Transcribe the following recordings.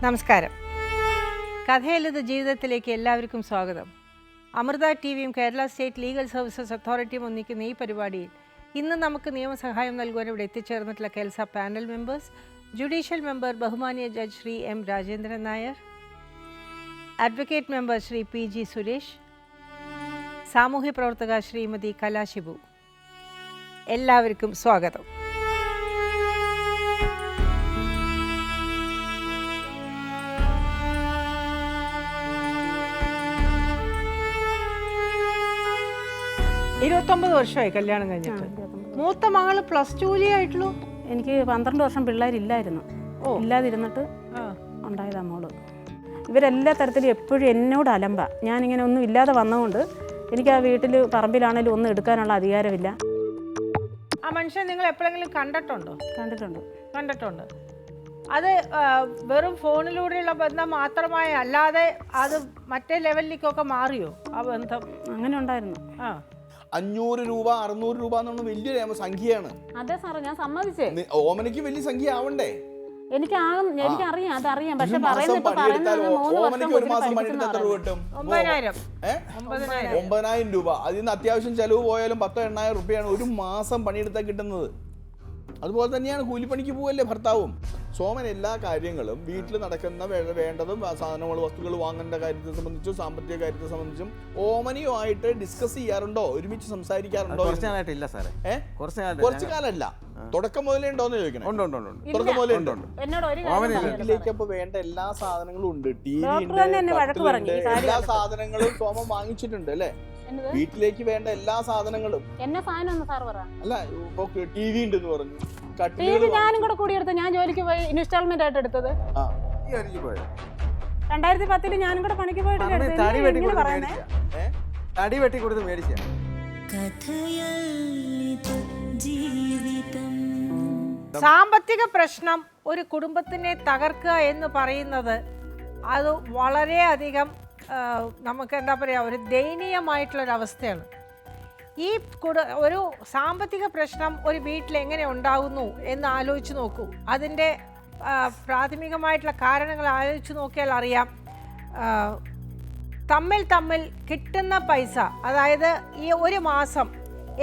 നമസ്കാരം. കഥയല്ലത് ജീവിതത്തിലേക്ക് എല്ലാവർക്കും സ്വാഗതം. അമൃത ടിവിയും കേരള സ്റ്റേറ്റ് ലീഗൽ സർവീസസ് അതോറിറ്റിയും ഒന്നിക്കുന്ന ഈ പരിപാടിയിൽ ഇന്ന് നമുക്ക് നിയമസഹായം നൽകുവാൻ ഇവിടെ എത്തിച്ചേർന്നിട്ടുള്ള KELSA panel members, judicial member ബഹുമാനീയ judge Shri M Rajendran Nair, advocate member Shri P G Suresh, സാമൂഹ്യ പ്രവർത്തക ശ്രീമതി കലാശിബു. എല്ലാവർക്കും സ്വാഗതം. ഇരുപത്തൊമ്പത് വർഷമായി കല്യാണം കഴിഞ്ഞിട്ട്. മൂത്ത മകള് +2 ആയിട്ടുള്ളൂ. എനിക്ക് 12 വർഷം പിള്ളേരില്ലായിരുന്നു. ഇല്ലാതിരുന്നിട്ട് ഉണ്ടായതാ മോള്. ഇവരെല്ലാ തരത്തിലും എപ്പോഴും എന്നോട് അലമ്പ. ഞാനിങ്ങനെ ഒന്നും ഇല്ലാതെ വന്നതുകൊണ്ട് എനിക്ക് ആ വീട്ടിൽ പറമ്പിലാണേലും ഒന്നും എടുക്കാനുള്ള അധികാരമില്ല. ആ മനുഷ്യൻ നിങ്ങൾ എപ്പോഴെങ്കിലും കണ്ടിട്ടുണ്ടോ? കണ്ടിട്ടുണ്ട്. അത് വെറും ഫോണിലൂടെയുള്ള ബന്ധം മാത്രമായി അല്ലാതെ അത് മറ്റേ ലെവലിലേക്കൊക്കെ മാറിയോ ആ ബന്ധം? അങ്ങനെ ഉണ്ടായിരുന്നു. 500 രൂപ 600 രൂപ എന്നുള്ള വലിയൊരു സംഖ്യയാണ്. അതെ സാറേ, ഞാൻ സമ്മതിച്ചേ. ഓമനയ്ക്ക് വലിയ സംഖ്യ ആവണ്ടേ? എനിക്കറിയാം, അതറിയാം. പക്ഷെ 9,000 രൂപ. അതിൽ നിന്ന് അത്യാവശ്യം ചെലവ് പോയാലും 10,000-8,000 രൂപയാണ് ഒരു മാസം പണിയെടുത്താൽ കിട്ടുന്നത്. അതുപോലെ തന്നെയാണ് കൂലിപ്പണിക്ക് പോവല്ലേ ഭർത്താവും. സോമൻ എല്ലാ കാര്യങ്ങളും വീട്ടിൽ നടക്കുന്ന വേണ്ടതും സാധനങ്ങൾ വസ്തുക്കൾ വാങ്ങേണ്ട കാര്യത്തെ സംബന്ധിച്ചും സാമ്പത്തിക കാര്യത്തെ സംബന്ധിച്ചും ഓമനയുമായിട്ട് ഡിസ്കസ് ചെയ്യാറുണ്ടോ? ഒരുമിച്ച് സംസാരിക്കാറുണ്ടോ? കുറച്ചു കാലമല്ല, തുടക്കം മുതലേ ഉണ്ടോന്ന് ചോദിക്കണം. തുടക്കം മുതലേ ഉണ്ട്. വീട്ടിലേക്ക് അപ്പൊ വേണ്ട എല്ലാ സാധനങ്ങളും ഉണ്ട്. TV ഉണ്ട്, എല്ലാ സാധനങ്ങളും സോമൻ വാങ്ങിച്ചിട്ടുണ്ട് അല്ലേ? വീട്ടിലേക്ക് വേണ്ട എല്ലാ സാധനങ്ങളും. അല്ല, TV ഉണ്ടെന്ന് പറഞ്ഞു. ഞാനും കൂടെ കൂടി എടുത്ത് ഞാൻ ജോലിക്ക് പോയി ഇൻസ്റ്റാൾമെന്റ് ആയിട്ട് എടുത്തത്. 2010 ഞാനും കൂടെ പണിക്ക് പോയിട്ട് സാമ്പത്തിക പ്രശ്നം ഒരു കുടുംബത്തിനെ തകർക്കുക എന്ന് പറയുന്നത് അത് വളരെയധികം നമുക്ക് എന്താ പറയുക, ഒരു ദയനീയമായിട്ടുള്ളൊരവസ്ഥയാണ്. ഈ ഒരു സാമ്പത്തിക പ്രശ്നം ഒരു വീട്ടിൽ എങ്ങനെ ഉണ്ടാകുന്നു എന്ന് ആലോചിച്ച് നോക്കൂ. അതിൻ്റെ പ്രാഥമികമായിട്ടുള്ള കാരണങ്ങൾ ആലോചിച്ച് നോക്കിയാൽ അറിയാം. തമ്മിൽ കിട്ടുന്ന പൈസ, അതായത് ഈ ഒരു മാസം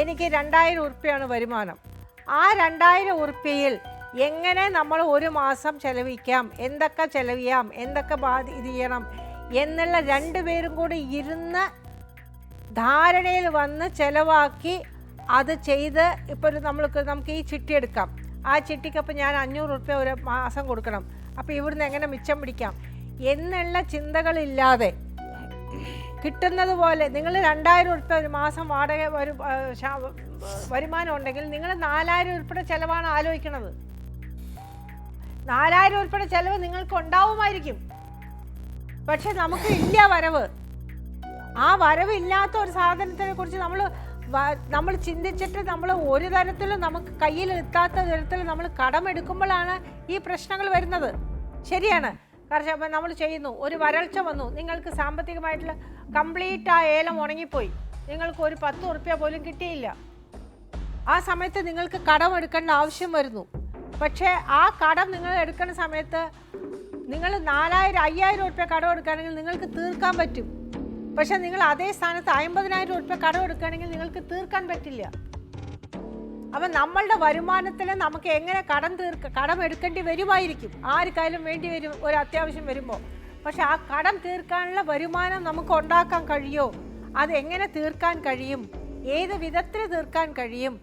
എനിക്ക് 2,000 ഉറുപ്പ്യാണ് വരുമാനം. ആ 2,000 ഉറുപ്പ്യയിൽ എങ്ങനെ നമ്മൾ ഒരു മാസം ചെലവിക്കാം, എന്തൊക്കെ ചെലവിയാം, എന്തൊക്കെ ഇത് ചെയ്യണം എന്നുള്ള രണ്ടുപേരും കൂടി ഇരുന്ന് ധാരണയിൽ വന്ന് ചിലവാക്കി അത് ചെയ്ത് ഇപ്പോൾ നമുക്ക് ഈ ചിട്ടി എടുക്കാം. ആ ചിട്ടിക്കപ്പോൾ ഞാൻ 500 ഉറുപ്പ്യ ഒരു മാസം കൊടുക്കണം. അപ്പോൾ ഇവിടുന്ന് എങ്ങനെ മിച്ചം പിടിക്കാം എന്നുള്ള ചിന്തകളില്ലാതെ കിട്ടുന്നത് പോലെ നിങ്ങൾ 2,000 ഉറുപ്പ്യ ഒരു മാസം വാടക വരുമാനം ഉണ്ടെങ്കിൽ നിങ്ങൾ 4,000 ഉറുപ്പ്യയുടെ ചിലവാണ് ആലോചിക്കുന്നത്. 4,000 ഉറുപ്പ്യയുടെ ചിലവ് നിങ്ങൾക്ക് ഉണ്ടാവുമായിരിക്കും, പക്ഷെ നമുക്ക് ഇല്ല വരവ്. ആ വരവില്ലാത്ത ഒരു സാധനത്തിനെ കുറിച്ച് നമ്മൾ ചിന്തിച്ചിട്ട് നമ്മൾ ഒരു തരത്തിലും നമുക്ക് കയ്യിൽ എത്താത്ത തരത്തിൽ നമ്മൾ കടമെടുക്കുമ്പോഴാണ് ഈ പ്രശ്നങ്ങൾ വരുന്നത്. ശരിയാണ്. കാരണം നമ്മൾ ചെയ്യുന്നു, ഒരു വരൾച്ച വന്നു, നിങ്ങൾക്ക് സാമ്പത്തികമായിട്ടുള്ള കംപ്ലീറ്റ് ആ ഏലം ഉണങ്ങിപ്പോയി, നിങ്ങൾക്ക് ഒരു 10 ഉറുപ്പ്യ പോലും കിട്ടിയില്ല. ആ സമയത്ത് നിങ്ങൾക്ക് കടം എടുക്കേണ്ട ആവശ്യം വരുന്നു. പക്ഷേ ആ കടം നിങ്ങൾ എടുക്കുന്ന സമയത്ത് നിങ്ങൾ 4,000-5,000 ഉറുപ്പ്യ കടം എടുക്കുകയാണെങ്കിൽ നിങ്ങൾക്ക് തീർക്കാൻ പറ്റും. പക്ഷെ നിങ്ങൾ അതേ സ്ഥാനത്ത് 50,000 ഉറുപ്പ്യ കടം എടുക്കുകയാണെങ്കിൽ നിങ്ങൾക്ക് തീർക്കാൻ പറ്റില്ല. അപ്പം നമ്മളുടെ വരുമാനത്തിൽ നമുക്ക് എങ്ങനെ കടം എടുക്കേണ്ടി വരുമായിരിക്കും, ആർക്കായാലും വേണ്ടി വരും ഒരു അത്യാവശ്യം വരുമ്പോൾ. പക്ഷെ ആ കടം തീർക്കാനുള്ള വരുമാനം നമുക്ക് ഉണ്ടാക്കാൻ കഴിയുമോ, അതെങ്ങനെ തീർക്കാൻ കഴിയും, ഏത് വിധത്തിൽ തീർക്കാൻ കഴിയും,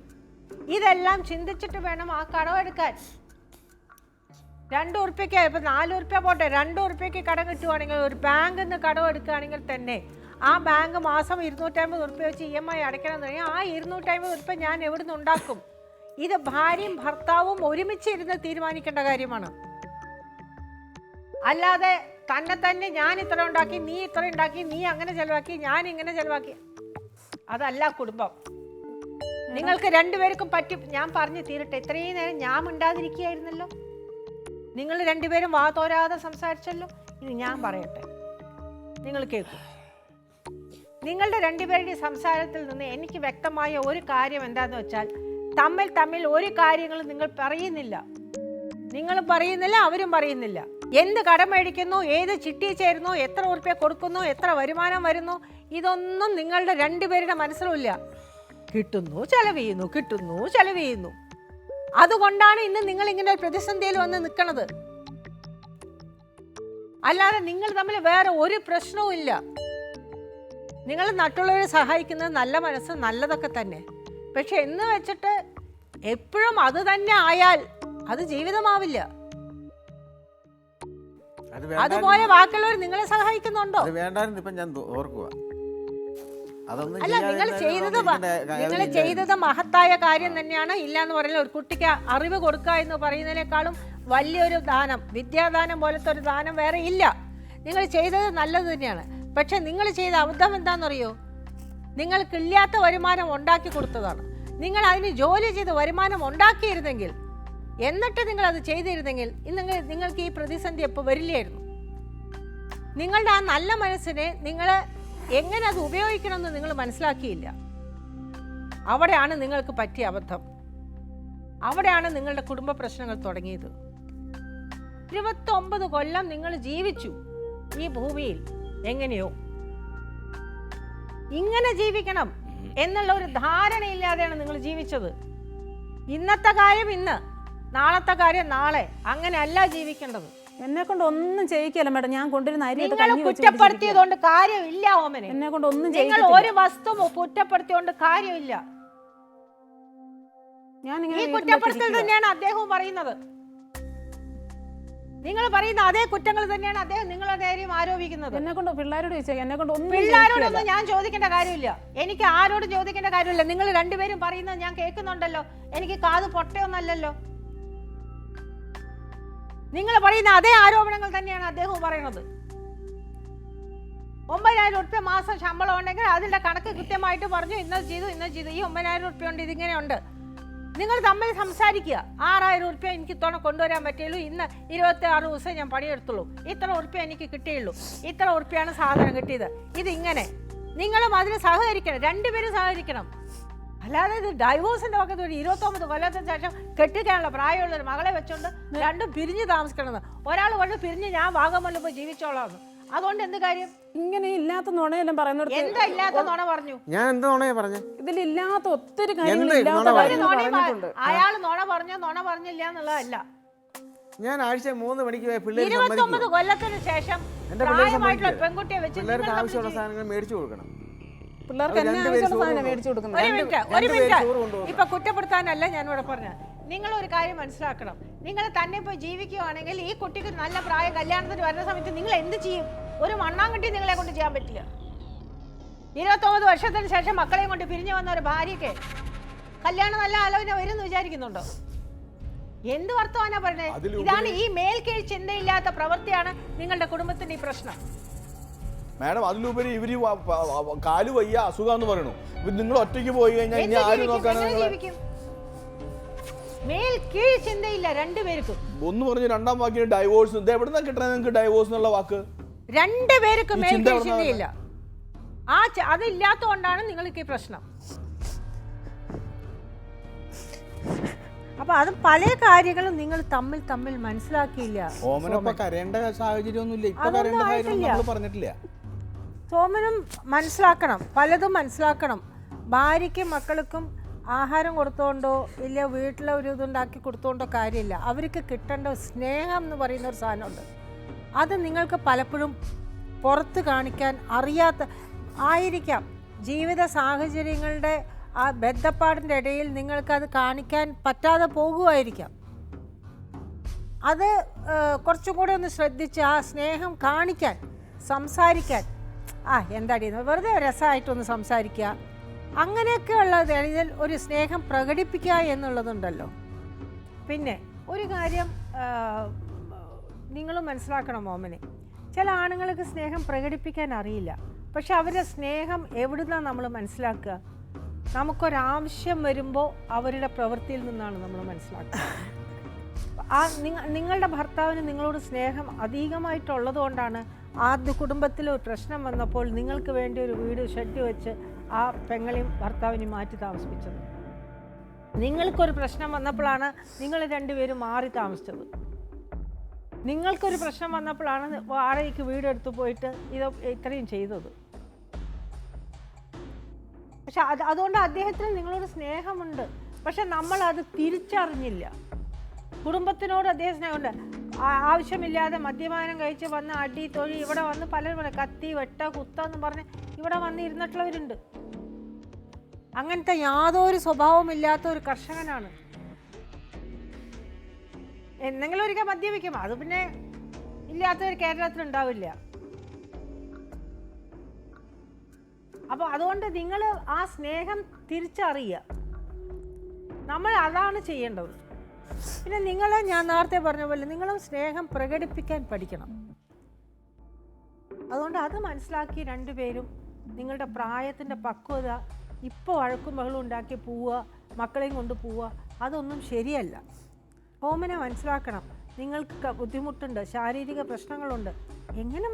ഇതെല്ലാം ചിന്തിച്ചിട്ട് വേണം ആ കടം എടുക്കാൻ. 2 ഉറുപ്പ്യക്ക്, ഇപ്പം 4 ഉറുപ്പ്യ പോട്ടെ, 2 ഉറുപ്പ്യക്ക് കടം കിട്ടുവാണെങ്കിൽ, ഒരു ബാങ്കിൽ നിന്ന് കടം എടുക്കുകയാണെങ്കിൽ തന്നെ ആ ബാങ്ക് മാസം 250 ഉറുപ്പ്യ വെച്ച് EMI അടയ്ക്കണം എന്ന് പറഞ്ഞാൽ ആ 250 ഉറുപ്പ്യ ഞാൻ എവിടെ നിന്ന് ഉണ്ടാക്കും? ഇത് ഭാര്യയും ഭർത്താവും ഒരുമിച്ച് ഇരുന്ന് തീരുമാനിക്കേണ്ട കാര്യമാണ്. അല്ലാതെ തന്നെ ഞാൻ ഇത്ര ഉണ്ടാക്കി, നീ ഇത്ര ഉണ്ടാക്കി, നീ അങ്ങനെ ചെലവാക്കി, ഞാൻ ഇങ്ങനെ ചെലവാക്കി, അതല്ല കുടുംബം. നിങ്ങൾക്ക് രണ്ടുപേർക്കും പറ്റി. ഞാൻ പറഞ്ഞു തീരട്ടെ. ഇത്രയും നേരം ഞാൻ മിണ്ടാതിരിക്കുകയായിരുന്നല്ലോ, നിങ്ങൾ രണ്ടുപേരും വാ തോരാതെ സംസാരിച്ചല്ലോ. ഇനി ഞാൻ പറയട്ടെ, നിങ്ങൾ കേൾക്കൂ. നിങ്ങളുടെ രണ്ടുപേരുടെ സംസാരത്തിൽ നിന്ന് എനിക്ക് വ്യക്തമായ ഒരു കാര്യം എന്താണെന്ന് വെച്ചാൽ, തമ്മിൽ ഒരു കാര്യങ്ങളും നിങ്ങൾ പറയുന്നില്ല. നിങ്ങളും പറയുന്നില്ല, അവരും പറയുന്നില്ല. എന്ത് കടം മേടിക്കുന്നു, ഏത് ചിട്ടി ചേരുന്നു, എത്ര ഉറുപ്പ്യ കൊടുക്കുന്നു, എത്ര വരുമാനം വരുന്നു, ഇതൊന്നും നിങ്ങളുടെ രണ്ടുപേരുടെ മനസ്സിലുമില്ല. കിട്ടുന്നു ചെലവ് ചെയ്യുന്നു, കിട്ടുന്നു ചെലവ് ചെയ്യുന്നു. അതുകൊണ്ടാണ് ഇന്ന് നിങ്ങൾ ഇങ്ങനെ ഒരു പ്രതിസന്ധിയിൽ വന്ന് നിൽക്കുന്നത്. അല്ലാതെ നിങ്ങൾ തമ്മിൽ വേറെ ഒരു പ്രശ്നവും ഇല്ല. നിങ്ങൾ മറ്റുള്ളവരെ സഹായിക്കുന്നത് നല്ല മനസ്സ് നല്ലതൊക്കെ തന്നെ. പക്ഷെ എന്ന് വെച്ചിട്ട് എപ്പോഴും അത് തന്നെ ആയാൽ അത് ജീവിതമാവില്ല. അതുപോലെ ബാക്കിയുള്ളവർ നിങ്ങളെ സഹായിക്കുന്നുണ്ടോ? ഇപ്പം ഞാൻ ഓർക്കുക, അല്ല, നിങ്ങൾ ചെയ്തത് മഹത്തായ കാര്യം തന്നെയാണ്. ഇല്ല എന്ന് പറയുന്നത്, ഒരു കുട്ടിക്ക് അറിവ് കൊടുക്കുക എന്ന് പറയുന്നതിനേക്കാളും വലിയൊരു ദാനം, വിദ്യാദാനം പോലത്തെ ഒരു ദാനം വേറെ ഇല്ല. നിങ്ങൾ ചെയ്തത് നല്ലത് തന്നെയാണ്. പക്ഷെ നിങ്ങൾ ചെയ്ത അബദ്ധം എന്താണെന്നറിയോ? നിങ്ങൾക്കില്ലാത്ത വരുമാനം ഉണ്ടാക്കി കൊടുത്തതാണ്. നിങ്ങൾ അതിന് ജോലി ചെയ്ത് വരുമാനം ഉണ്ടാക്കിയിരുന്നെങ്കിൽ, എന്നിട്ട് നിങ്ങൾ അത് ചെയ്തിരുന്നെങ്കിൽ ഇന്ന് നിങ്ങൾക്ക് ഈ പ്രതിസന്ധി എപ്പോൾ വരില്ലായിരുന്നു. നിങ്ങളുടെ ആ നല്ല മനസ്സിനെ നിങ്ങൾ എങ്ങനെ അത് ഉപയോഗിക്കണമെന്ന് നിങ്ങൾ മനസ്സിലാക്കിയില്ല. അവിടെയാണ് നിങ്ങൾക്ക് പറ്റിയ അബദ്ധം. അവിടെയാണ് നിങ്ങളുടെ കുടുംബ പ്രശ്നങ്ങൾ തുടങ്ങിയത്. 29 കൊല്ലം നിങ്ങൾ ജീവിച്ചു ഈ ഭൂമിയിൽ. എങ്ങനെയോ ഇങ്ങനെ ജീവിക്കണം എന്നുള്ള ഒരു ധാരണയില്ലാതെയാണ് നിങ്ങൾ ജീവിച്ചത്. ഇന്നത്തെ കാര്യം ഇന്ന്, നാളത്തെ കാര്യം നാളെ, അങ്ങനെ അല്ല ജീവിക്കേണ്ടത്. എന്നെ കൊണ്ട് ഒന്നും ചെയ്യിക്കല്ല മേഡം. ഞാൻ കൊണ്ടുവരുന്ന അരി നിങ്ങൾ കുറ്റപ്പെടുത്തിയതുകൊണ്ട് കാര്യമില്ല ഓമനെ. എന്നെ കൊണ്ട് ഒന്നും നിങ്ങൾ ഒരു വസ്തു കുറ്റപ്പെടുത്തിയോണ്ട് കാര്യമില്ല. ഈ കുറ്റപ്പെടുത്തൽ തന്നെയാണ് അദ്ദേഹവും പറയുന്നത്. നിങ്ങൾ പറയുന്ന അതേ കുറ്റങ്ങൾ തന്നെയാണ് അദ്ദേഹം നിങ്ങളുടെ നേരെയും ആരോപിക്കുന്നത്. എന്നെ കൊണ്ട് പിള്ളേരോട് ചോദിച്ചാൽ എന്നെ കൊണ്ട് ഒന്നും പിള്ളേരോടൊന്നും ഞാൻ ചോദിക്കേണ്ട കാര്യമില്ല. എനിക്ക് ആരോടും ചോദിക്കേണ്ട കാര്യമില്ല. നിങ്ങൾ രണ്ടുപേരും പറയുന്നത് ഞാൻ കേൾക്കുന്നുണ്ടല്ലോ. എനിക്ക് കാത് പൊട്ടയൊന്നല്ലല്ലോ. നിങ്ങൾ പറയുന്ന അതേ ആരോപണങ്ങൾ തന്നെയാണ് അദ്ദേഹവും പറയുന്നത്. 9,000 ഉറുപ്പ്യ മാസം ശമ്പളം ഉണ്ടെങ്കിൽ അതിന്റെ കണക്ക് കൃത്യമായിട്ട് പറഞ്ഞു, ഇന്നത് ചെയ്തു. ഈ 9,000 ഉറുപ്പ്യ ഉണ്ട്, ഇതിങ്ങനെയുണ്ട്. നിങ്ങൾ തമ്മിൽ സംസാരിക്കുക. 6,000 ഉറുപ്പ്യ എനിക്ക് ഇത്തവണ കൊണ്ടുവരാൻ പറ്റുള്ളൂ, ഇന്ന് 26 ദിവസം ഞാൻ പണിയെടുത്തുള്ളൂ, ഇത്ര ഉറുപ്പ്യ എനിക്ക് കിട്ടിയുള്ളൂ, ഇത്ര ഉറുപ്പ്യാണ് സാധനം കിട്ടിയത്, ഇതിങ്ങനെ. നിങ്ങളും അതിന് സഹകരിക്കണം, രണ്ടുപേരും സഹകരിക്കണം. അല്ലാതെ ഇത് ഡൈവോഴ്സിന്റെ പക്കത്ത് ഒരു 29 കൊല്ലത്തിന് ശേഷം കെട്ടിക്കാനുള്ള പ്രായമുള്ള ഒരു മകളെ വെച്ചോണ്ട് രണ്ടും പിരിഞ്ഞ് താമസിക്കണമെന്ന്. ഒരാൾ കൊണ്ട് പിരിഞ്ഞ് ഞാൻ വാഗമണ്ണിൽ പോയി ജീവിച്ചോളാന്ന്. അതുകൊണ്ട് എന്ത് കാര്യം? ഇങ്ങനെ ഇല്ലാത്ത നുണയെല്ലാം പറയുന്നത്. എന്താ ഇല്ലാത്ത നുണ പറഞ്ഞു? ഞാൻ എന്താ നുണയാ പറഞ്ഞേ? ഇതിലില്ലാത്ത ഒത്തിരി അയാൾ നുണ പറഞ്ഞോ നുണ പറഞ്ഞില്ല എന്നുള്ളതല്ല. ഞാൻ ആഴ്ച 3 മണിക്ക് 29 കൊല്ലത്തിന് ശേഷം പ്രായമായിട്ടുള്ള പെൺകുട്ടിയെ വെച്ച് പിള്ളേർക്ക് ആവശ്യമുള്ള സാധനങ്ങൾ മേടിച്ചു കൊടുക്കണം. പിള്ളേർക്ക് എന്നെ ആവശ്യമുള്ള സാധനം മേടിച്ചു കൊടുക്കുന്നത്. ഒരു മിനിറ്റ്, ഇപ്പൊ കുറ്റപ്പെടുത്താനല്ല ഞാൻ ഇവിടെ പറഞ്ഞത്. നിങ്ങൾ ഒരു കാര്യം മനസ്സിലാക്കണം. നിങ്ങൾ തന്നെ പോയി ജീവിക്കുകയാണെങ്കിൽ ഈ കുട്ടിക്ക് നല്ല പ്രായം, കല്യാണത്തിന് വരുന്ന സമയത്ത് നിങ്ങൾ എന്ത് ചെയ്യും? ഒരു മണ്ണാങ്കട്ടി നിങ്ങളെ കൊണ്ട് ചെയ്യാൻ പറ്റില്ല. 29 വർഷത്തിന് ശേഷം മക്കളെയും കൊണ്ട് പിരിഞ്ഞു വന്ന ഒരു ഭാര്യയ്ക്ക് കല്യാണം നല്ല ആലോചന വരുമെന്ന് വിചാരിക്കുന്നുണ്ടോ? എന്ത് വർത്തമാനാ പറഞ്ഞത്? ഇതാണ് ഈ മേൽക്കീഴ് ചിന്തയില്ലാത്ത പ്രവൃത്തിയാണ് നിങ്ങളുടെ കുടുംബത്തിന്റെ ഈ പ്രശ്നം. മാഡം, അതിലുപരി ഇവര് കാല് വയ്യ, അസുഖം എന്ന് പറയണു. നിങ്ങൾ ഒറ്റയ്ക്ക് പോയി കഴിഞ്ഞാൽ ഇനി ആര് നോക്കാനാണ്? മേൽ കീഴ് ചിന്തയില്ല രണ്ടുപേർക്കും. ഒന്ന് പറഞ്ഞു രണ്ടാം വാക്കിന് ഡൈവോഴ്സ്. ഇത് എവിടെ നിന്നാ കിട്ടണേ നിങ്ങൾക്ക് ഡൈവോഴ്സ് എന്നുള്ള വാക്ക്? രണ്ടുപേർക്കും മേൽ കീഴ് ചിന്തയില്ല. അതില്ലാത്തതുകൊണ്ടാണ് നിങ്ങൾക്ക് ഈ പ്രശ്നം. അപ്പൊ അത് പല കാര്യങ്ങളും നിങ്ങൾ തമ്മിൽ മനസ്സിലാക്കിയില്ല. ഓമനൊപ്പം കരയേണ്ട സാഹചര്യമൊന്നുമില്ല. ഇപ്പൊ കരയേണ്ട കാര്യം നമ്മൾ പറഞ്ഞിട്ടില്ല. സോമനും മനസ്സിലാക്കണം, പലതും മനസ്സിലാക്കണം. ഭാര്യയ്ക്കും മക്കൾക്കും ആഹാരം കൊടുത്തോണ്ടോ ഇല്ല വീട്ടിലെ ഒരു ഇതുണ്ടാക്കി കൊടുത്തോണ്ടോ കാര്യമില്ല. അവർക്ക് കിട്ടേണ്ട സ്നേഹം എന്ന് പറയുന്ന ഒരു സാധനമുണ്ട്. അത് നിങ്ങൾക്ക് പലപ്പോഴും പുറത്ത് കാണിക്കാൻ അറിയാത്ത ആയിരിക്കാം. ജീവിത സാഹചര്യങ്ങളുടെ ആ ബന്ധപ്പാടിൻ്റെ ഇടയിൽ നിങ്ങൾക്കത് കാണിക്കാൻ പറ്റാതെ പോകുമായിരിക്കാം. അത് കുറച്ചും കൂടെ ഒന്ന് ശ്രദ്ധിച്ച് ആ സ്നേഹം കാണിക്കാൻ, സംസാരിക്കാൻ, എന്താടി വെറുതെ രസമായിട്ടൊന്ന് സംസാരിക്കുക, അങ്ങനെയൊക്കെയുള്ള ഇതിൽ ഒരു സ്നേഹം പ്രകടിപ്പിക്കുക എന്നുള്ളതുണ്ടല്ലോ. പിന്നെ ഒരു കാര്യം നിങ്ങളും മനസ്സിലാക്കണം മോമനെ, ചില ആണുങ്ങൾക്ക് സ്നേഹം പ്രകടിപ്പിക്കാൻ അറിയില്ല. പക്ഷെ അവരുടെ സ്നേഹം എവിടുന്നാണ് നമ്മൾ മനസ്സിലാക്കുക? നമുക്കൊരാവശ്യം വരുമ്പോൾ അവരുടെ പ്രവൃത്തിയിൽ നിന്നാണ് നമ്മൾ മനസ്സിലാക്കുക. നിങ്ങളുടെ ഭർത്താവിന് നിങ്ങളോട് സ്നേഹം അധികമായിട്ടുള്ളത് കൊണ്ടാണ് ആദ്യ കുടുംബത്തിൽ ഒരു പ്രശ്നം വന്നപ്പോൾ നിങ്ങൾക്ക് വേണ്ടി ഒരു വീട് ഷെഡ് വെച്ച് ആ പെങ്ങളെയും ഭർത്താവിനെയും മാറ്റി താമസിപ്പിച്ചത്. നിങ്ങൾക്കൊരു പ്രശ്നം വന്നപ്പോഴാണ് നിങ്ങൾ രണ്ടുപേരും മാറി താമസിച്ചത്. നിങ്ങൾക്കൊരു പ്രശ്നം വന്നപ്പോഴാണ് വാടകയ്ക്ക് വീടെടുത്ത് പോയിട്ട് ഇത്രയും ചെയ്തത്. പക്ഷെ അതുകൊണ്ട് അദ്ദേഹത്തിന് നിങ്ങളോട് സ്നേഹമുണ്ട്. പക്ഷെ നമ്മളത് തിരിച്ചറിഞ്ഞില്ല. കുടുംബത്തിനോട് അദ്ദേഹം സ്നേഹമുണ്ട്. ആവശ്യമില്ലാതെ മദ്യപാനം കഴിച്ച് വന്ന് അടി തൊഴി ഇവിടെ വന്ന് പലരും കത്തി വെട്ട കുത്തെന്ന് പറഞ്ഞ് ഇവിടെ വന്ന് ഇരുന്നിട്ടുള്ളവരുണ്ട്. അങ്ങനത്തെ യാതൊരു സ്വഭാവവും ഇല്ലാത്ത ഒരു കർഷകനാണ്. എന്തെങ്കിലും ഒരിക്കൽ മദ്യപിക്കും, അത് പിന്നെ ഇല്ലാത്തവർ കേരളത്തിലുണ്ടാവില്ല. അപ്പോൾ അതുകൊണ്ട് നിങ്ങൾ ആ സ്നേഹം തിരിച്ചറിയുക. നമ്മൾ അതാണ് ചെയ്യേണ്ടത്. പിന്നെ നിങ്ങൾ, ഞാൻ നേരത്തെ പറഞ്ഞ പോലെ, നിങ്ങളും സ്നേഹം പ്രകടിപ്പിക്കാൻ പഠിക്കണം. അതുകൊണ്ട് അത് മനസ്സിലാക്കി രണ്ടുപേരും നിങ്ങളുടെ പ്രായത്തിൻ്റെ പക്വത, ഇപ്പോൾ വഴക്കും ബഹളും ഉണ്ടാക്കി പോവുക, മക്കളെയും കൊണ്ട് പോവുക, അതൊന്നും ശരിയല്ല. ഓമനെ മനസ്സിലാക്കണം. നിങ്ങൾക്ക് ബുദ്ധിമുട്ടുണ്ട്, ശാരീരിക പ്രശ്നങ്ങളുണ്ട്. എങ്ങനെ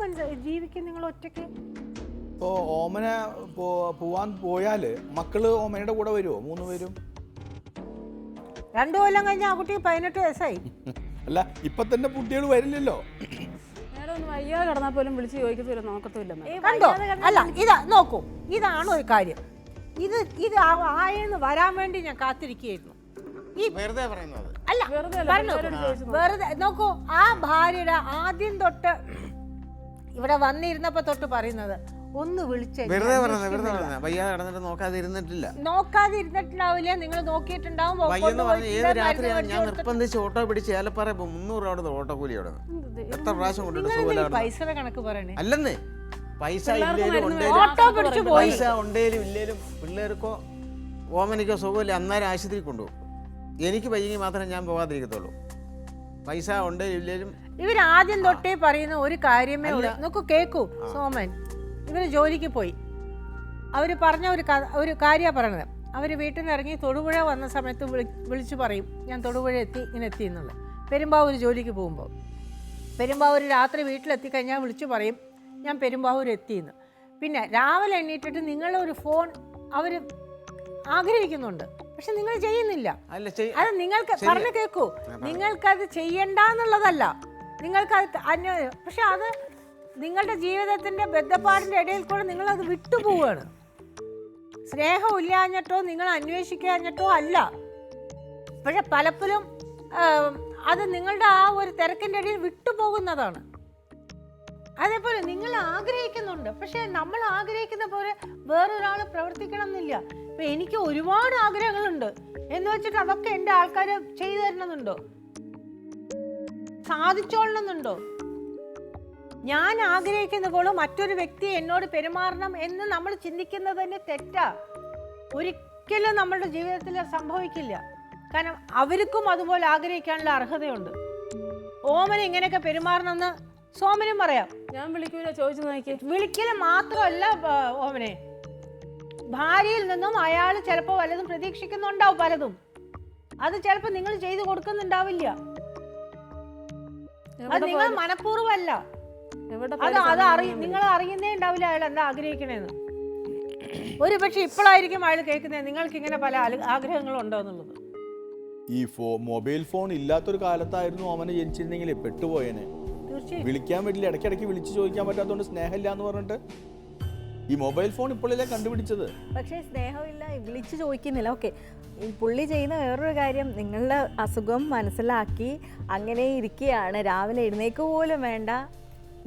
ജീവിക്കും നിങ്ങൾ ഒറ്റയ്ക്ക്? ഇപ്പോൾ ഓമന പോവാൻ പോയാൽ മക്കള് ഓമനയുടെ കൂടെ വരുമോ? 3 പേരും? 2 കൊല്ലം കഴിഞ്ഞ ആ കുട്ടിക്ക് 18 വയസ്സായി. അല്ല, ഇപ്പൊ തന്നെ കുട്ടികൾ വരില്ലല്ലോ. നേരെ ഒന്ന് വയ്യാതെ കിടന്നാൽ പോലും വിളിച്ച് ചോദിക്കത്തില്ല, നോക്കത്തില്ല. കണ്ടോ? അല്ല, ഇതാ നോക്കൂ, ഇതാണ് ഒരു കാര്യം. ഇത് ആയെന്ന് വരാൻ വേണ്ടി ഞാൻ കാത്തിരിക്കുകയായിരുന്നു. ഈ വെറുതെ പറയുന്നത് അല്ല, വെറുതെ നോക്കൂ. ആ ഭാര്യയുടെ ആദ്യം തൊട്ട് ഇവിടെ വന്നിരുന്നപ്പോ തൊട്ട് പറയുന്നത് ഒന്ന് വിളിച്ച് വെറുതെ പറഞ്ഞ വയ്യാതെ കിടന്നിട്ട് നോക്കാതിരുന്നിട്ടുണ്ടാവില്ല. നിങ്ങൾ നോക്കിയിട്ടുണ്ടാവും. വയ്യെന്ന് പറഞ്ഞ ഏത് രാത്രിയാണ് ഞാൻ നിർബന്ധിച്ച് ഓട്ടോ പിടിച്ച് ഏലപ്പാറ 300 അവിടെ ഓട്ടോ കൂലി അവിടെ എത്ര പ്രാവശ്യം കൊണ്ടിട്ട് പൈസയുടെ കണക്ക് പറയണേ. അല്ലെന്നേ, പൈസ പൈസ ഉണ്ടേലും ഇല്ലേലും പിള്ളേർക്കോ ഓമനിക്കോ സുഖമില്ല, അന്നേരം ആശുപത്രി കൊണ്ടുപോകും. എനിക്ക് വയ്യെങ്കിൽ മാത്രമേ ഞാൻ പോകാതിരിക്കത്തുള്ളൂ. പൈസ ഉണ്ടേലും ഇല്ലേലും ഇവരാദ്യം തൊട്ടേ പറയുന്ന ഒരു കാര്യമേ ഉള്ളൂ. നോക്കൂ, കേക്കൂ സോമൻ. ഇവർ ജോലിക്ക് പോയി. അവർ പറഞ്ഞ ഒരു കാര്യമാണ് പറയണത്. അവർ വീട്ടിൽ നിന്ന് ഇറങ്ങി തൊടുപുഴ വന്ന സമയത്ത് വിളിച്ചു പറയും, ഞാൻ തൊടുപുഴ ഇങ്ങനെ എത്തി എന്നുള്ളത്. പെരുമ്പാവൂർ ജോലിക്ക് പോകുമ്പോൾ പെരുമ്പാവൂർ രാത്രി വീട്ടിലെത്തിക്കഴിഞ്ഞാൽ വിളിച്ചു പറയും, ഞാൻ പെരുമ്പാവൂർ എത്തിയെന്ന്. പിന്നെ രാവിലെ എണ്ണീറ്റിട്ട് നിങ്ങളൊരു ഫോൺ അവർ ആഗ്രഹിക്കുന്നുണ്ട്, പക്ഷെ നിങ്ങൾ ചെയ്യുന്നില്ല. അത് നിങ്ങൾക്ക് പറഞ്ഞു കേൾക്കൂ, നിങ്ങൾക്കത് ചെയ്യണ്ടെന്നുള്ളതല്ല, നിങ്ങൾക്കത് പക്ഷെ അത് നിങ്ങളുടെ ജീവിതത്തിൻ്റെ ബന്ധപ്പാടിൻ്റെ ഇടയിൽ കൂടെ നിങ്ങളത് വിട്ടുപോവുകയാണ്. സ്നേഹമില്ലാഞ്ഞിട്ടോ നിങ്ങൾ അന്വേഷിക്കാഞ്ഞിട്ടോ അല്ല, പക്ഷെ പലപ്പോഴും അത് നിങ്ങളുടെ ആ ഒരു തിരക്കിൻ്റെ ഇടയിൽ വിട്ടുപോകുന്നതാണ്. അതേപോലെ നിങ്ങൾ ആഗ്രഹിക്കുന്നുണ്ട്, പക്ഷെ നമ്മൾ ആഗ്രഹിക്കുന്ന പോലെ വേറൊരാൾ പ്രവർത്തിക്കണം എന്നില്ല. ഇപ്പം എനിക്ക് ഒരുപാട് ആഗ്രഹങ്ങളുണ്ട് എന്ന് വെച്ചിട്ട് അതൊക്കെ എൻ്റെ ആൾക്കാർ ചെയ്തു തരണമെന്നുണ്ടോ? സാധിച്ചോളണമെന്നുണ്ടോ? ഞാൻ ആഗ്രഹിക്കുന്ന പോലെ മറ്റൊരു വ്യക്തി എന്നോട് പെരുമാറണം എന്ന് നമ്മൾ ചിന്തിക്കുന്നത് തന്നെ തെറ്റാ. ഒരിക്കലും നമ്മളുടെ ജീവിതത്തിൽ സംഭവിക്കില്ല. കാരണം അവർക്കും അതുപോലെ ആഗ്രഹിക്കാനുള്ള അർഹതയുണ്ട്. ഓമന ഇങ്ങനെയൊക്കെ പെരുമാറണമെന്ന് സോമനും പറയാം. ഞാൻ വിളിക്കൂല, ചോദിച്ചു നോക്കി. വിളിക്കൽ മാത്രമല്ല ഓമനെ, ഭാര്യയിൽ നിന്നും അയാൾ ചിലപ്പോൾ വല്ലതും പ്രതീക്ഷിക്കുന്നുണ്ടാവും. പലതും അത് ചിലപ്പോൾ നിങ്ങൾ ചെയ്തു കൊടുക്കുന്നുണ്ടാവില്ല. അത് നിങ്ങൾ മനഃപൂർവ്വമല്ല. നിങ്ങൾ അറിയുന്നേ ഉണ്ടാവില്ല അയാൾ എന്താ ആഗ്രഹിക്കണേന്ന്. ഒരു പക്ഷെ ഇപ്പോഴായിരിക്കും അയാൾ കേൾക്കുന്നത് നിങ്ങൾക്ക് ഇങ്ങനെ പല ആഗ്രഹങ്ങളും ഉണ്ടോ എന്നുള്ളത്. ഈ മൊബൈൽ ഫോൺ ഇല്ലാത്തൊരു കാലത്തായിരുന്നു ഓമന ജനിച്ചിരുന്നെങ്കിൽ പെട്ടുപോയനെ. വിളിക്കാൻ പറ്റില്ല, ഇടയ്ക്കിടയ്ക്ക് വിളിച്ച് ചോദിക്കാൻ പറ്റാത്തതുകൊണ്ട് സ്നേഹമില്ല എന്ന് പറഞ്ഞിട്ട് ഈ മൊബൈൽ ഫോൺ ഇപ്പോഴല്ലേ കണ്ടുപിടിച്ചത്. പക്ഷേ സ്നേഹമില്ല, വിളിച്ച് ചോദിക്കുന്നില്ല. ഓക്കെ, ഈ പുള്ളി ചെയ്യുന്ന വേറൊരു കാര്യം, നിങ്ങളുടെ അസുഖം മനസ്സിലാക്കി അങ്ങനെ ഇരിക്കുകയാണ്, രാവിലെ എഴുന്നേക്ക് പോലും വേണ്ട,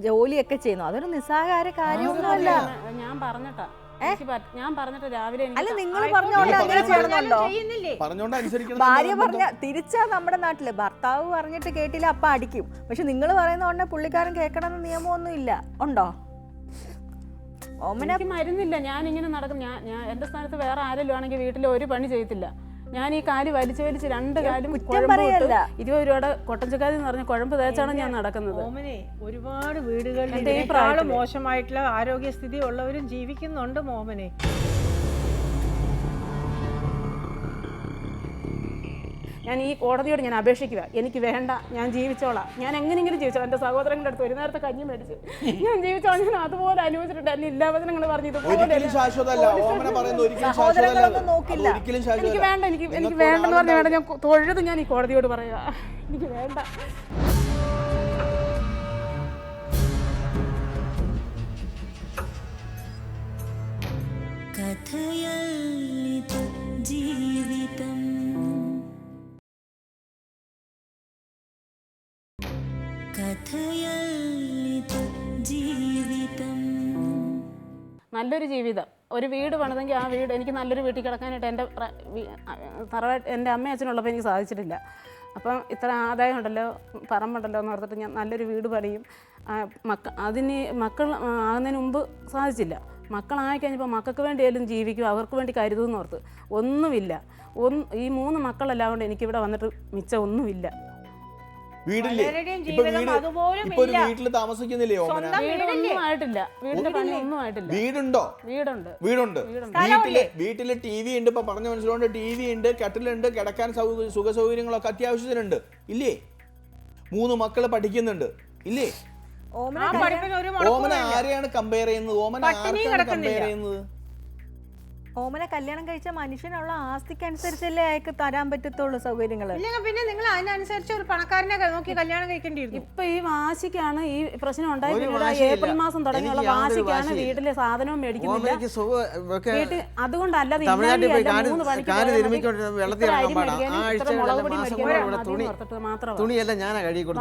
ജോലിയൊക്കെ ചെയ്യുന്നു. അതൊരു നിസ്സാര കാര്യമൊന്നുമല്ല. ഞാൻ പറഞ്ഞിട്ടാ രാവിലെ അല്ല, നിങ്ങൾ പറഞ്ഞോണ്ട് അങ്ങനെ ചെയ്യണമെന്നുണ്ടോ? ഭാര്യ പറഞ്ഞ തിരിച്ചാ നമ്മുടെ നാട്ടില് ഭർത്താവ് പറഞ്ഞിട്ട് കേട്ടില്ല അപ്പ അടിക്കും. പക്ഷെ നിങ്ങൾ പറയുന്ന ഉടനെ പുള്ളിക്കാരൻ കേൾക്കണമെന്ന് നിയമമൊന്നും ഇല്ല. ഉണ്ടോ? ഓമനക്ക് മരുന്നില്ല. ഞാൻ ഇങ്ങനെ നടക്കും. ഞാൻ എന്റെ സ്ഥാനത്ത് വേറെ ആരെങ്കിലും ആണെങ്കിൽ വീട്ടിൽ ഒരു പണി ചെയ്യത്തില്ല. ഞാൻ ഈ കാല് വലിച്ച് 2 കാലും 20 രൂപയുടെ കൊട്ടഞ്ചക്കാരി എന്ന് പറഞ്ഞ കുഴമ്പ് തേച്ചാണ് ഞാൻ നടക്കുന്നത്. ഒരുപാട് വീടുകളിൽ മോശമായിട്ടുള്ള ആരോഗ്യസ്ഥിതി ഉള്ളവരും ജീവിക്കുന്നുണ്ട് മോമനെ. ഞാൻ ഈ കോടതിയോട് ഞാൻ അപേക്ഷിക്കുക, എനിക്ക് വേണ്ട, ഞാൻ ജീവിച്ചോളാം, ഞാൻ എങ്ങനെയെങ്കിലും ജീവിച്ചോളാം. എൻ്റെ സഹോദരങ്ങളുടെ അടുത്ത് ഒരു നേരത്തെ കഞ്ഞി മേടിച്ച് ഞാൻ ജീവിച്ചോളാം. ഞാൻ അതുപോലെ അനുഭവിച്ചിട്ടുണ്ട്. എന്നെ ഇല്ലാവചനങ്ങൾ പറഞ്ഞു ഒരിക്കലും ശാശ്വതമല്ല. ഓമന പറയുന്നത് ഒരിക്കലും ശാശ്വതമല്ല. അത് ഒരിക്കലും ശാശ്വതമല്ല. എനിക്ക് വേണ്ട, എനിക്ക് വേണ്ടെന്ന് പറഞ്ഞാൽ വേണ്ട. ഞാൻ തൊഴുത് ഞാൻ ഈ കോടതിയോട് പറയുക, എനിക്ക് വേണ്ട. കഥയല്ലിതു ജീവിതം കഥയല്ലിതു ജീവിതം. നല്ലൊരു ജീവിതം, ഒരു വീട് പണിതെങ്കിൽ ആ വീട് എനിക്ക് നല്ലൊരു വീട്ടിൽ കിടക്കാനായിട്ട് എൻ്റെ അമ്മയും അച്ഛനുള്ളപ്പോൾ എനിക്ക് സാധിച്ചിട്ടില്ല. അപ്പം ഇത്ര ആദായം ഉണ്ടല്ലോ, പറമ്പുണ്ടല്ലോ എന്ന് ഓർത്തിട്ട് ഞാൻ നല്ലൊരു വീട് പണിയും. മക്കൾ ആകുന്നതിന് മുമ്പ് സാധിച്ചില്ല. മക്കളായി കഴിഞ്ഞപ്പോൾ മക്കൾക്ക് വേണ്ടിയാലും ജീവിക്കും, അവർക്ക് വേണ്ടി കരുതുമെന്ന് ഓർത്ത്. ഒന്നുമില്ല. ഈ 3 മക്കളെല്ലാം കൊണ്ട് എനിക്കിവിടെ വന്നിട്ട് മിച്ചം ഒന്നുമില്ല. വീടില്ലേ? ഇപ്പൊ ഒരു വീട്ടിൽ താമസിക്കുന്നില്ലേ ഓമന? വീടൊന്നും ആയിട്ടില്ല, വീടിന്റെ പണി ഒന്നും ആയിട്ടില്ല. വീടുണ്ടോ? വീടുണ്ട്. വീട്ടില് TV ഉണ്ട്. ഇപ്പൊ പറഞ്ഞ മനസ്സിലുണ്ട്. TV ഉണ്ട്, കട്ടിലുണ്ട്, കിടക്കാൻ സുഖ സൗകര്യങ്ങളൊക്കെ അത്യാവശ്യത്തിനുണ്ട് ഇല്ലേ? 3 മക്കള് പഠിക്കുന്നുണ്ട് ഇല്ലേ? ഓമന ആരെയാണ് കമ്പയർ ചെയ്യുന്നത്? ഓമന ആർക്കാണ് കമ്പയർ ചെയ്യുന്നത്? ഓമന കല്യാണം കഴിച്ച മനുഷ്യനുള്ള ആസ്തിക്കനുസരിച്ചല്ലേ അയാൾക്ക് തരാൻ പറ്റത്തുള്ളൂ സൗകര്യങ്ങള്. പിന്നെ നിങ്ങൾ അതിനനുസരിച്ച് ഒരു പണക്കാരനെ നോക്കി കല്യാണം കഴിക്കേണ്ടിയിരുന്നു. ഇപ്പൊ ഈ വാശിക്കാണ് ഈ പ്രശ്നം ഉണ്ടായിരുന്നത്. ഏപ്രിൽ മാസം തുടങ്ങിയുള്ള വാശിക്കാണ് വീട്ടിലെ സാധനവും മേടിക്കുന്നില്ല. അതുകൊണ്ടല്ല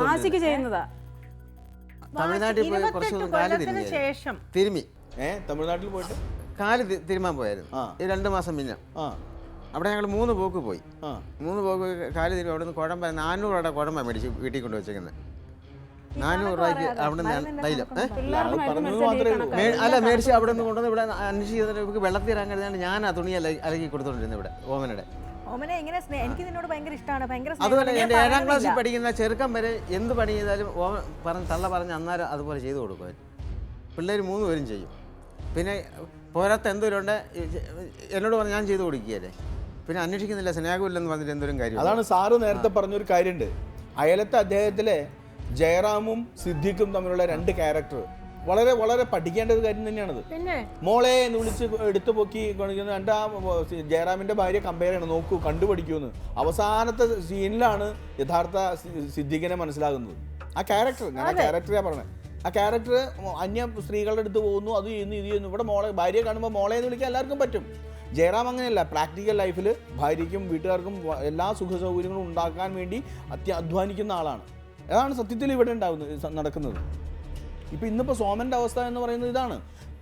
വാശിക്ക് ചെയ്യുന്നതാ. തമിഴ്നാട്ടിൽ പോയി കുറച്ച് കാല് തിരുമ്മി. തമിഴ്നാട്ടിൽ പോയിട്ട് കാല് തിരുമാൻ പോയായിരുന്നു. 2 മാസം പിന്നെ അവിടെ ഞങ്ങൾ 3 പോക്ക് പോയി. 3 പോക്ക് കാല് തിരുമ്പി അവിടെ നിന്ന് കുഴമ്പ 400 രൂപയുടെ കുഴമ്പ മേടിച്ച് വീട്ടിൽ കൊണ്ട് വെച്ചേക്കുന്നത്. 400 രൂപയ്ക്ക് അവിടെ നിന്ന് തൈലം അല്ല മേടിച്ച് അവിടെ നിന്ന് കൊണ്ടുവന്ന് ഇവിടെ അന്വേഷിച്ച് വെള്ളത്തിൽ ഇറങ്ങാൻ കഴിഞ്ഞാൽ ഞാൻ ആ തുണി അലക്കി കൊടുത്തോണ്ടിരുന്നത് ഇവിടെ ഓമനയുടെ. ഓമന എങ്ങനെ എനിക്ക് നിന്നോട് ഭയങ്കര ഇഷ്ടമാണ്, ഭയങ്കര. അതുപോലെ എൻ്റെ 7ാം ക്ലാസ്സിൽ പഠിക്കുന്ന ചെറുക്കം വരെ എന്ത് പണി ചെയ്താലും തള്ള പറഞ്ഞ് അന്നേരം അതുപോലെ ചെയ്തു കൊടുക്കും. പിള്ളേർ 3 പേരും ചെയ്യും. പിന്നെ പോരാത്ത എന്തോരുണ്ട് എന്നോട് പറഞ്ഞ് ഞാൻ ചെയ്തു കൊടുക്കുകയല്ലേ. പിന്നെ അന്വേഷിക്കുന്നില്ല, സ്നേഹമില്ലെന്ന് പറഞ്ഞിട്ട് എന്തോരം കാര്യം. അതാണ് സാറ് നേരത്തെ പറഞ്ഞൊരു കാര്യമുണ്ട്. അയലത്തെ അദ്ദേഹത്തിലെ ജയറാമും സിദ്ദിഖും തമ്മിലുള്ള 2 ക്യാരക്ടർ വളരെ വളരെ പഠിക്കേണ്ട ഒരു കാര്യം തന്നെയാണത്. മോളെ എന്ന് വിളിച്ച് എടുത്തു പൊക്കി കാണിക്കുന്നത്. എൻ്റെ ആ ജയറാമിൻ്റെ ഭാര്യ കമ്പയർ ചെയ്യണം, നോക്കൂ, കണ്ടുപഠിക്കൂന്ന്. അവസാനത്തെ സീനിലാണ് യഥാർത്ഥ സിദ്ദിഖിനെ മനസ്സിലാകുന്നത്. ആ ക്യാരക്ടർ, ഞാൻ ആ ക്യാരക്ടറാണ് പറഞ്ഞത്. ആ ക്യാരക്ടർ അന്യ സ്ത്രീകളുടെ അടുത്ത് പോകുന്നു, അത് ചെയ്യുന്നു, ഇത് ചെയ്യുന്നു. ഇവിടെ മോളെ ഭാര്യയെ കാണുമ്പോൾ മോളെ എന്ന് വിളിക്കാൻ എല്ലാവർക്കും പറ്റും. ജയറാം അങ്ങനെയല്ല. പ്രാക്ടിക്കൽ ലൈഫിൽ ഭാര്യയ്ക്കും വീട്ടുകാർക്കും എല്ലാ സുഖ സൗകര്യങ്ങളും ഉണ്ടാക്കാൻ വേണ്ടി അധ്വാനിക്കുന്ന ആളാണ്. അതാണ് സത്യത്തിൽ ഇവിടെ നടക്കുന്നത്. ഇപ്പം ഇന്നിപ്പോൾ സോമൻ്റെ അവസ്ഥ എന്ന് പറയുന്നത് ഇതാണ്.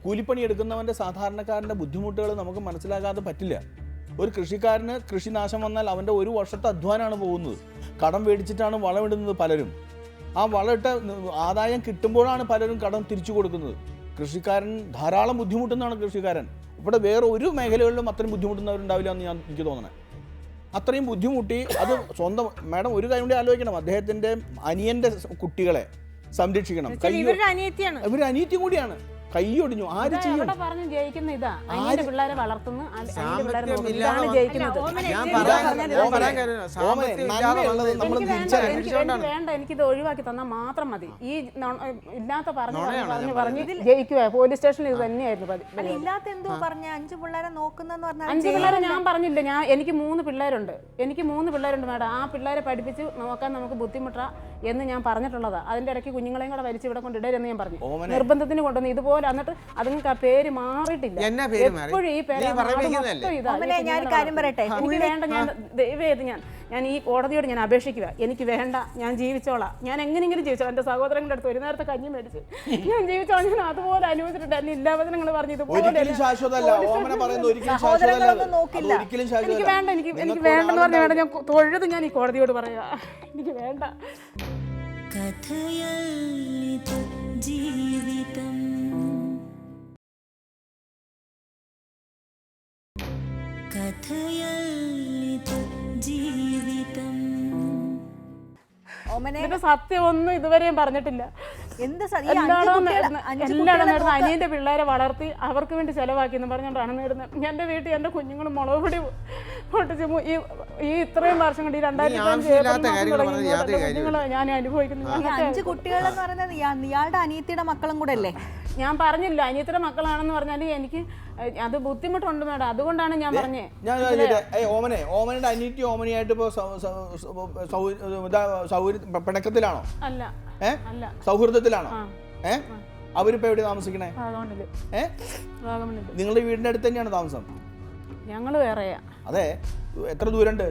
കൂലിപ്പണി എടുക്കുന്നവൻ്റെ സാധാരണക്കാരൻ്റെ ബുദ്ധിമുട്ടുകൾ നമുക്ക് മനസ്സിലാക്കാതെ പറ്റില്ല. ഒരു കൃഷിക്കാരന് കൃഷിനാശം വന്നാൽ അവൻ്റെ 1 വർഷത്തെ അധ്വാനമാണ് പോകുന്നത്. കടം മേടിച്ചിട്ടാണ് വളമിടുന്നത് പലരും. ആ വളമിട്ട ആദായം കിട്ടുമ്പോഴാണ് പലരും കടം തിരിച്ചു കൊടുക്കുന്നത്. കൃഷിക്കാരൻ ധാരാളം ബുദ്ധിമുട്ടുന്നതാണ് കൃഷിക്കാരൻ. ഇവിടെ വേറെ ഒരു മേഖലകളിലും അത്രയും ബുദ്ധിമുട്ടുന്നവരുണ്ടാവില്ല എന്ന് എനിക്ക് തോന്നണേ. അത്രയും ബുദ്ധിമുട്ടി അത് സ്വന്തം. മാഡം ഒരു കാര്യം കൂടി ആലോചിക്കണം. അദ്ദേഹത്തിൻ്റെ അനിയൻ്റെ കുട്ടികളെ സംരക്ഷിക്കണം. ഇവർ അനിയത്തി കൂടിയാണ്. കൈയൊടിഞ്ഞു. ആര് ചെയ്യും? പറഞ്ഞു ജയിക്കുന്ന ഇതാ പിള്ളേരെ വളർത്തുന്നു. വേണ്ട, എനിക്കിത് ഒഴിവാക്കി തന്നാൽ മാത്രം മതി. ഈ ഇല്ലാത്ത പറഞ്ഞ് ജയിക്കുക. പോലീസ് സ്റ്റേഷനിൽ ഇത് തന്നെയായിരുന്നു. 5 പിള്ളേരെ നോക്കുന്നെന്ന് പറഞ്ഞാൽ 5 പിള്ളേരെ ഞാൻ പറഞ്ഞില്ല. എനിക്ക് 3 പിള്ളേരുണ്ട്. മാഡം. ആ പിള്ളേരെ പഠിപ്പിച്ച് നോക്കാൻ നമുക്ക് ബുദ്ധിമുട്ടാ എന്ന് ഞാൻ പറഞ്ഞിട്ടുള്ളതാ. അതിന്റെ ഇടയ്ക്ക് കുഞ്ഞുങ്ങളെയും കൂടെ വലിച്ച് ഇവിടെ കൊണ്ടിടരുതെന്ന് ഞാൻ പറഞ്ഞു. നിർബന്ധത്തിന് കൊണ്ടുവന്ന് ഇതുപോലെ എന്നിട്ട് അതുങ്ങൾക്ക് ആ പേര് മാറിയിട്ടില്ല. എപ്പോഴും ഈ പേര്. ഞാൻ കാര്യം പറയട്ടെ, എനിക്ക് വേണ്ട, ഞാൻ ദയവേത് ഞാൻ ഈ കോടതിയോട് ഞാൻ അപേക്ഷിക്കുക, എനിക്ക് വേണ്ട, ഞാൻ ജീവിച്ചോളാം, ഞാൻ എങ്ങനെയെങ്കിലും ജീവിച്ചോളാം. എൻ്റെ സഹോദരങ്ങളുടെ അടുത്ത് ഒരു നേരത്തെ കഞ്ഞി മേടിച്ച് ഞാൻ ജീവിച്ചോളാം. ഞാൻ അതുപോലെ അനുഭവിച്ചിട്ടുണ്ട്. എന്നെ ഇല്ലാവചനങ്ങൾ പറഞ്ഞു ഇതുപോലെ. എനിക്ക് വേണ്ട, എനിക്ക് വേണ്ടെന്ന് പറഞ്ഞാൽ വേണ്ട. ഞാൻ തൊഴുത് ഞാൻ ഈ കോടതിയോട് പറയാ, എനിക്ക് വേണ്ട. കഥയല്ലിതു ജീവിതം കഥയല്ലിതു ജീവിതം. ഇതിന്റെ സത്യം ഒന്നും ഇതുവരെയും പറഞ്ഞിട്ടില്ല. എല്ലായിടം അനിയന്റെ പിള്ളേരെ വളർത്തി അവർക്ക് വേണ്ടി ചെലവാക്കി എന്ന് പറഞ്ഞുകൊണ്ടാണ് നേടുന്നത്. എൻ്റെ വീട്ടിൽ എൻ്റെ കുഞ്ഞുങ്ങൾ മുളക് പൊടി പൊട്ടിച്ച് ഈ ഈ ഇത്രയും വർഷം കൊണ്ട് ഈ 2005 ആവശ്യമില്ലാത്ത ഏപ്രിൽ മാസം കാര്യങ്ങൾ തുടങ്ങി പറഞ്ഞ് യാതൊരു കുഞ്ഞുങ്ങളെ ഞാൻ അനുഭവിക്കുന്നു. ഈ 5 കുട്ടികളെന്ന് പറയുന്നത് ഇയാളുടെ അനിയത്തിയുടെ മക്കളും കൂടെ അല്ലേ? ഞാൻ പറഞ്ഞില്ല അനിയത്തിയുടെ മക്കളാണെന്ന് പറഞ്ഞാൽ എനിക്ക് അത് ബുദ്ധിമുട്ടുണ്ട് മേഡം, അതുകൊണ്ടാണ് ഞാൻ പറഞ്ഞേ. ഓമനയുടെ അനിയത്തി ഓമനയായിട്ട് ഇപ്പോ പിണക്കത്തിലാണോ? അല്ല അല്ല, സൗഹൃദത്തിലാണോ? അവരിപ്പോ എവിടെ താമസിക്കണേ? വാഗമണില്. വാഗമണില്. നിങ്ങളുടെ വീടിന്റെ അടുത്ത് തന്നെയാണ് താമസം? ഞങ്ങള് വേറെയാ. അതെ, എത്ര ദൂരമുണ്ട്?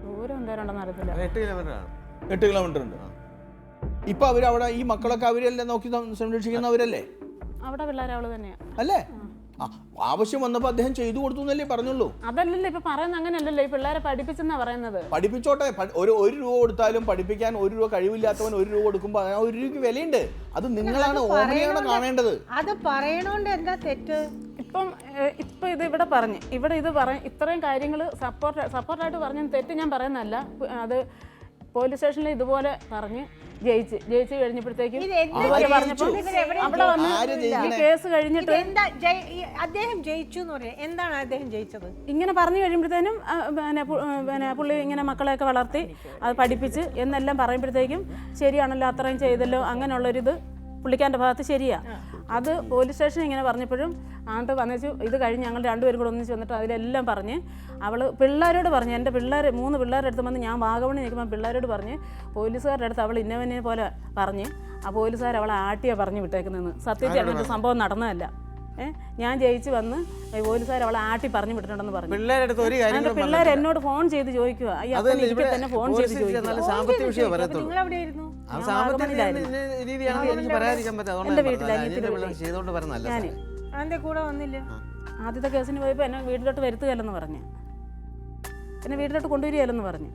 ദൂരം എന്തോരണ്ടെന്ന് അറിയത്തില്ല. 8 കിലോമീറ്റർ ആണ്. 8 കിലോമീറ്റർ ഉണ്ട്. ഇപ്പൊ അവരവിടെ ഈ മക്കളൊക്കെ അവരല്ലേ നോക്കി സംരക്ഷിക്കുന്നവരല്ലേ? അവിടെ പിള്ളേർ അവള് തന്നെയാ അല്ലേ? ആവശ്യം വന്നപ്പോ അദ്ദേഹം ചെയ്തു കൊടുത്തു എന്നല്ലേ പറഞ്ഞുള്ളൂ? അതല്ലല്ലോ ഇപ്പൊ പറയുന്നത്, അങ്ങനെയല്ലല്ലോ. ഈ പിള്ളേരെ പഠിപ്പിച്ചെന്നാ പറയുന്നത്. പഠിപ്പിച്ചോട്ടെ, ഒരു രൂപ കൊടുത്താലും പഠിപ്പിക്കാൻ 1 രൂപ കഴിവില്ലാത്തവൻ 1 രൂപ കൊടുക്കുമ്പോ 1 രൂപയ്ക്ക് വിലയുണ്ട്. അത് നിങ്ങളാണ്, ഓമനയാണ് കാണേണ്ടത്. അത് പറയണോണ്ട് എന്താ തെറ്റ്? ഇപ്പൊ ഇത് ഇവിടെ പറഞ്ഞ് ഇത്രയും കാര്യങ്ങൾ സപ്പോർട്ടായിട്ട് പറഞ്ഞ തെറ്റ് ഞാൻ പറയുന്നതല്ല. അത് പോലീസ് സ്റ്റേഷനിൽ ഇതുപോലെ പറഞ്ഞ് ജയിച്ച് കഴിഞ്ഞപ്പോഴത്തേക്കും അവിടെ വന്ന് ഈ കേസ് കഴിഞ്ഞിട്ട് അദ്ദേഹം ജയിച്ചു എന്ന് പറയാം. എന്താണ് അദ്ദേഹം ജയിച്ചത്? ഇങ്ങനെ പറഞ്ഞു കഴിയുമ്പോഴത്തേനും പിന്നെ പുള്ളി ഇങ്ങനെ മക്കളെയൊക്കെ വളർത്തി അത് പഠിപ്പിച്ച് എന്നെല്ലാം പറയുമ്പോഴത്തേക്കും ശരിയാണല്ലോ, അത്രയും ചെയ്തല്ലോ, അങ്ങനെയുള്ളൊരിത് പുള്ളിക്കാരൻ്റെ ഭാഗത്ത് ശരിയാ. അത് പോലീസ് സ്റ്റേഷൻ ഇങ്ങനെ പറഞ്ഞപ്പോഴും ആണ്ട് വന്നിച്ചു. ഇത് കഴിഞ്ഞ് ഞങ്ങൾ രണ്ടുപേരും കൂടെ ഒന്നിച്ച് വന്നിട്ട് അതിലെല്ലാം പറഞ്ഞ് അവൾ പിള്ളേരോട് പറഞ്ഞു. എൻ്റെ 3 പിള്ളേരുടെ അടുത്ത് വന്ന് ഞാൻ വാഗമണി നിൽക്കുമ്പോൾ പിള്ളേരോട് പറഞ്ഞ് പോലീസുകാരുടെ അടുത്ത് അവൾ ഇന്നവനെ പോലെ പറഞ്ഞ് ആ പോലീസുകാർ അവളെ ആട്ടിയാണ് പറഞ്ഞു വിട്ടേക്കുന്നതെന്ന്. സത്യത്തിൽ അങ്ങനത്തെ സംഭവം നടന്നതല്ല. ഞാൻ ജയിച്ച് വന്ന് പോലീസുകാർ അവളെ ആട്ടി പറഞ്ഞു വിട്ടിട്ടുണ്ടെന്ന് പറഞ്ഞു. പിള്ളേർ എന്നോട് ഫോൺ ചെയ്ത് ചോദിക്കുക, തന്നെ ഫോൺ ചെയ്ത് ചോദിക്കുക. എന്റെ കൂടെ വന്നില്ല. ആദ്യത്തെ കേസിന് പോയപ്പോ എന്നെ വീട്ടിലോട്ട് വരുത്തുകയല്ലെന്ന് പറഞ്ഞു, എന്നെ വീട്ടിലോട്ട് കൊണ്ടുവരികയല്ലെന്ന് പറഞ്ഞു.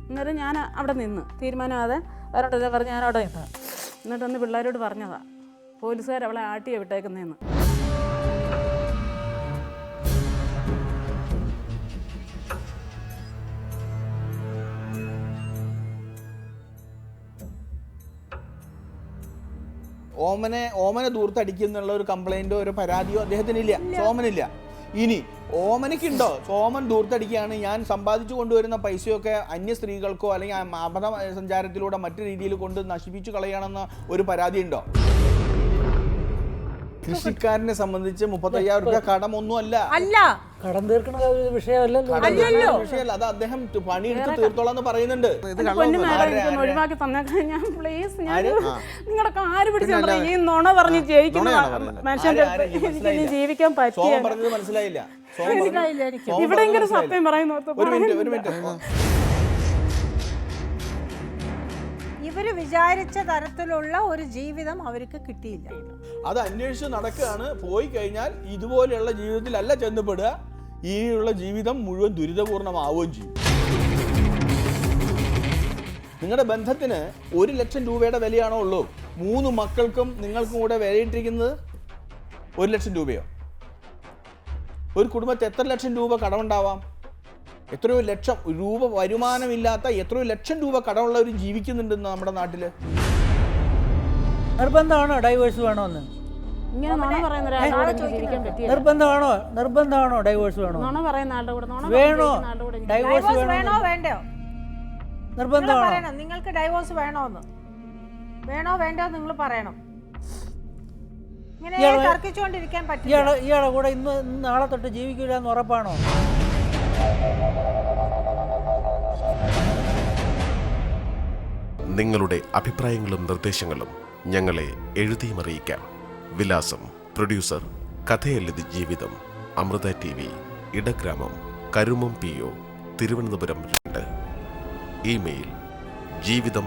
അന്നേരം ഞാൻ അവിടെ നിന്ന് തീരുമാനമാകാതെ വരട്ടെ പറഞ്ഞ് ഞാൻ അവിടെ നിന്നു. എന്നിട്ടൊന്ന് പിള്ളേരോട് പറഞ്ഞതാ പോലീസുകാർ അവളെ ആട്ടിയാണ് വിട്ടേക്കുന്നതെന്ന്. ഓമനെ ദൂർത്തടിക്കുന്നുള്ള ഒരു കംപ്ലൈന്റോ ഒരു പരാതിയോ അദ്ദേഹത്തിനില്ല, സോമനില്ല. ഇനി ഓമനയ്ക്കുണ്ടോ? സോമൻ ദൂർത്തടിക്കുകയാണ്, ഞാൻ സമ്പാദിച്ചു കൊണ്ടുവരുന്ന പൈസയൊക്കെ അന്യ സ്ത്രീകൾക്കോ അല്ലെങ്കിൽ അബദ്ധ സഞ്ചാരത്തിലൂടെ മറ്റു രീതിയിൽ കൊണ്ട് നശിപ്പിച്ചു കളയണമെന്ന ഒരു പരാതി ഉണ്ടോ? കൃഷിക്കാരനെ സംബന്ധിച്ച് 35,000 രൂപ കടമൊന്നുമല്ല. കടം തീർക്കണ വിഷയമല്ലല്ലോ. അത് അദ്ദേഹം പണിയെടുത്ത് തീർത്തോളാന്ന് പറയുന്നുണ്ട്. ഒഴിവാക്കി തന്നേക്കാൻ ഞാൻ പ്ലീസ്, ഞാൻ നിങ്ങളൊക്കെ ആര് പിടിച്ചാ ഈ നുണ പറഞ്ഞ് ജയിക്കുന്ന മനുഷ്യന്റെ എനിക്ക് ജീവിക്കാൻ പറ്റിയ മനസ്സിലായില്ല. ഇവിടെ ഇങ്ങനെ സത്യം പറയുന്നു. ഒരു മിനിറ്റ്. ഇവര് വിചാരിച്ച തരത്തിലുള്ള ഒരു ജീവിതം അവർക്ക് കിട്ടിയില്ല. അത് അന്വേഷിച്ച് നടക്കുകയാണ്. പോയി കഴിഞ്ഞാൽ ഇതുപോലെയുള്ള ജീവിതത്തിലല്ല ചെന്നപ്പെടുക, ഇനിയുള്ള ജീവിതം മുഴുവൻ ദുരിതപൂർണമാവുകയും ചെയ്യും. നിങ്ങളുടെ ബന്ധത്തിന് 1 ലക്ഷം രൂപയുടെ വിലയാണോ ഉള്ളൂ? 3 മക്കൾക്കും നിങ്ങൾക്കും കൂടെ വിലയിട്ടിരിക്കുന്നത് 1 ലക്ഷം രൂപയോ? ഒരു കുടുംബത്തിൽ എത്ര ലക്ഷം രൂപ കടമുണ്ടാവാം? എത്രയോ ലക്ഷം രൂപ വരുമാനമില്ലാത്ത എത്രയോ ലക്ഷം രൂപ കടമുള്ളവർ ജീവിക്കുന്നുണ്ട് നമ്മുടെ നാട്ടില്. നിർബന്ധമാണോ ഡൈവേഴ്സ് വേണോന്ന്? നിർബന്ധമാണോ ഡൈവേഴ്സ് വേണോ? വേണോ ഡൈവേഴ്സ് വേണോ വേണ്ടോ? നിർബന്ധമാണോ? നിങ്ങൾക്ക് ഡൈവോഴ്സ് വേണോന്ന്? വേണോ വേണ്ടോ നിങ്ങൾ പറയണം. ഇങ്ങനെ തർക്കിച്ചുകൊണ്ടിരിക്കാൻ പറ്റില്ല. ഇയാളെ കൂടെ ഇന്ന് നാളെ തൊട്ട് ജീവിക്കില്ല എന്ന് ഉറപ്പാണോ? നിങ്ങളുടെ അഭിപ്രായങ്ങളും നിർദ്ദേശങ്ങളും ഞങ്ങളെ എഴുതിയും അറിയിക്കാം. വിലാസം: producer, Kathayallithu Jeevitham, Amrita TV, Idagramam, Karumam PO, Thiruvananthapuram 2. Email: ജീവിതം